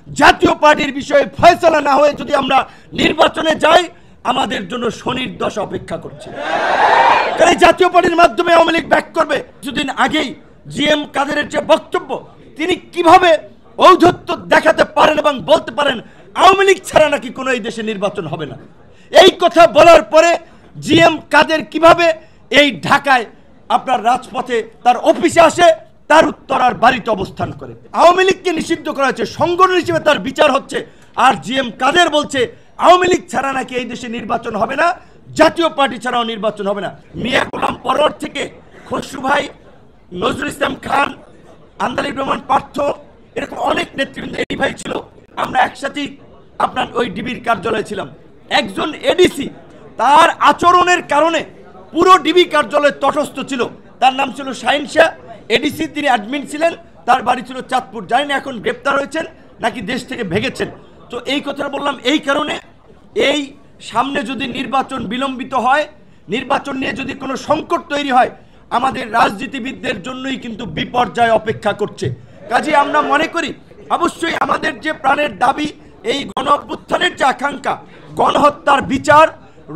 জাতীয় পার্টির বিষয়ে ফয়সালা না হয়ে যদি আমরা নির্বাচনে যাই, আমাদের জন্য শনির দশা অপেক্ষা করছে। কারণ জাতীয় পার্টির মাধ্যমে আওয়ামী লীগ ব্যাক করবে। কিছুদিন আগেই জিএম কাদেরের যে বক্তব্য, তিনি কিভাবে ঔদ্ধত্য দেখাতে পারেন এবং বলতে পারেন আওয়ামী লীগ ছাড়া নাকি কোনো এই দেশে নির্বাচন হবে না। এই কথা বলার পরে জিএম কাদের কিভাবে এই ঢাকায় আপনার রাজপথে তার অফিসে আসে, তার উত্তরার বাড়িতে অবস্থান করে। আওয়ামী লীগকে নিষিদ্ধ করা হয়েছে, সংগঠন হিসেবে তার বিচার হচ্ছে, আর জিএম কাদের বলছে আওয়ামী লীগ ছাড়া নাকি এই দেশে নির্বাচন হবে না, জাতীয় পার্টি ছাড়াও নির্বাচন হবে না। মিয়া গোলাম পরোয়ার থেকে খসরু ভাই, নজরুল ইসলাম খান, আন্দালিব রহমান পার্থ, এরকম অনেক নেতৃবৃন্দ, এডি ভাই ছিল, আমরা একসাথেই আপনার ওই ডিবির কার্যালয়ে ছিলাম। একজন এডিসি তার আচরণের কারণে পুরো ডিবি কার্যালয়ে তটস্থ ছিল। তার নাম ছিল শাহিন শাহ, এডিসি, তিনি অ্যাডমিন ছিলেন, তার বাড়ি ছিল চাঁদপুর। জানি না এখন গ্রেপ্তার হয়েছেন নাকি দেশ থেকে ভেগেছেন। তো এই কথা বললাম এই কারণে, এই সামনে যদি নির্বাচন বিলম্বিত হয়, নির্বাচন নিয়ে যদি কোনো সংকট তৈরি হয়, আমাদের রাজনীতিবিদদের জন্যই কিন্তু বিপর্যয় অপেক্ষা করছে। কাজে আমরা মনে করি অবশ্যই আমাদের যে প্রাণের দাবি, এই গণ অভ্যুত্থানের যে আকাঙ্ক্ষা, গণহত্যার বিচার,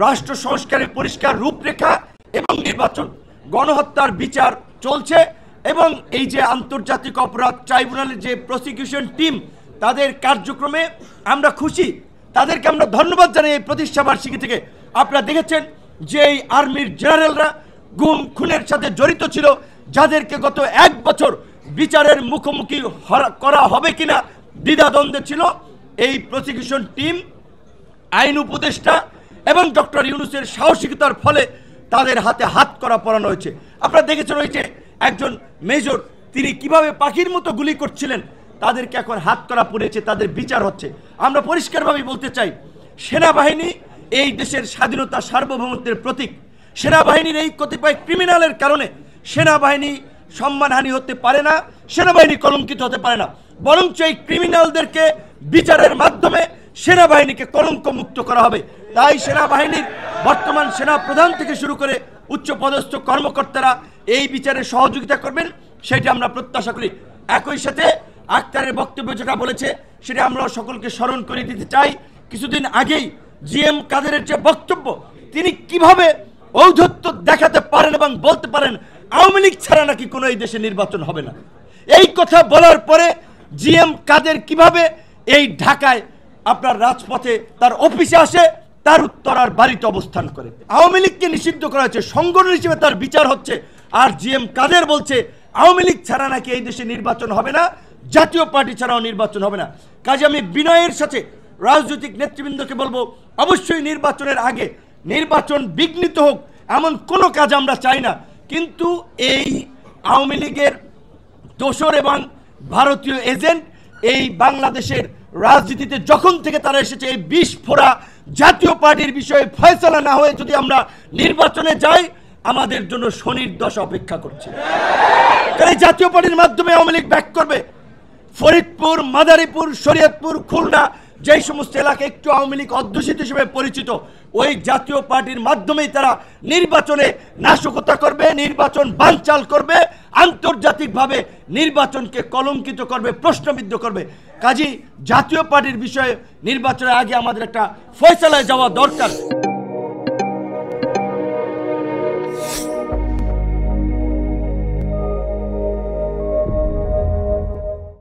রাষ্ট্র সংস্কারের পরিষ্কার রূপরেখা এবং নির্বাচন। গণহত্যার বিচার চলছে এবং এই যে আন্তর্জাতিক অপরাধ ট্রাইব্যুনালের যে প্রসিকিউশন টিম, তাদের কার্যক্রমে আমরা খুশি, তাদেরকে আমরা ধন্যবাদ জানাই। এই প্রতিষ্ঠাবার্ষিকী থেকে আপনারা দেখেছেন যে এই আর্মির জেনারেলরা গুম খুনের সাথে জড়িত ছিল, যাদেরকে গত 1 বছর বিচারের মুখোমুখি করা হবে কিনা দ্বিধাদ্বন্দ্বে ছিল, এই প্রসিকিউশন টিম, আইন উপদেষ্টা এবং ডক্টর ইউনূসের সাহসিকতার ফলে তাদের হাতে হাত করা পরানো হয়েছে। আপনারা দেখেছেন ওই যে একজন মেজর, তিনি কিভাবে পাখির মতো গুলি করছিলেন, তাদেরকে এখন হাত করা পড়েছে, তাদের বিচার হচ্ছে। আমরা পরিষ্কারভাবে বলতে চাই, সেনাবাহিনী এই দেশের স্বাধীনতা সার্বভৌমত্বের প্রতীক। সেনাবাহিনীর এই কতিপয় ক্রিমিনালের কারণে সেনাবাহিনী সম্মানহানি হতে পারে না, সেনাবাহিনী কলঙ্কিত হতে পারে না, বরঞ্চ এই ক্রিমিনালদেরকে বিচারের মাধ্যমে সেনাবাহিনীকে কলঙ্ক মুক্ত করা হবে। তাই সেনাবাহিনীর বর্তমান সেনা প্রধান থেকে শুরু করে উচ্চপদস্থ কর্মকর্তারা এই বিচারে সহযোগিতা করবেন, সেটা আমরা প্রত্যাশা করি। একই সাথে আক্তারের বক্তব্য যেটা বলেছে, সেটা আমরা সকলকে স্মরণ করে দিতে চাই। কিছুদিন আগেই জিএম কাদেরের যে বক্তব্য, তিনি কিভাবে ঔদ্ধত্য দেখাতে পারেন এবং বলতে পারেন আওয়ামী লীগ ছাড়া নাকি কোনো এই দেশে নির্বাচন হবে না। এই কথা বলার পরে জিএম কাদের কিভাবে এই ঢাকায় আপনার রাজপথে তার অফিসে আসে, তার উত্তরার বাড়িতে অবস্থান করে। আওয়ামী লীগকে নিষিদ্ধ করা হয়েছে, সংগঠন হিসেবে তার বিচার হচ্ছে, আর জিএম কাদের বলছে আওয়ামী লীগ ছাড়া নাকি এই দেশে নির্বাচন হবে না, জাতীয় পার্টি ছাড়াও নির্বাচন হবে না। কাজে আমি বিনয়ের সাথে রাজনৈতিক নেতৃবৃন্দকে বলবো, অবশ্যই নির্বাচনের আগে নির্বাচন বিঘ্নিত হোক এমন কোনো কাজ আমরা চাই না, কিন্তু এই আওয়ামী লীগের দোসর এবং ভারতীয় এজেন্ট এই বাংলাদেশের রাজনীতিতে যখন থেকে তারা এসেছে, এই বিস্ফোরা জাতীয় পার্টির বিষয়ে ফয়সালা না হয়ে যদি আমরা নির্বাচনে যাই, আমাদের জন্য শনির দশা অপেক্ষা করছে। কারণ জাতীয় পার্টির মাধ্যমে আওয়ামী লীগ ব্যাক করবে। ফরিদপুর, মাদারীপুর, শরীয়তপুর, খুলনা, যেই সমস্ত এলাকা একটু আওয়ামী লীগ অধ্যুষিত হিসেবে পরিচিত, ওই জাতীয় পার্টির মাধ্যমেই তারা নির্বাচনে নাশকতা করবে, নির্বাচন বানচাল করবে, আন্তর্জাতিকভাবে নির্বাচনকে কলঙ্কিত করবে, প্রশ্নবিদ্ধ করবে। কাজী জাতীয় পার্টির বিষয়ে নির্বাচনের আগে আমাদের একটা ফয়সালায় যাওয়া দরকার।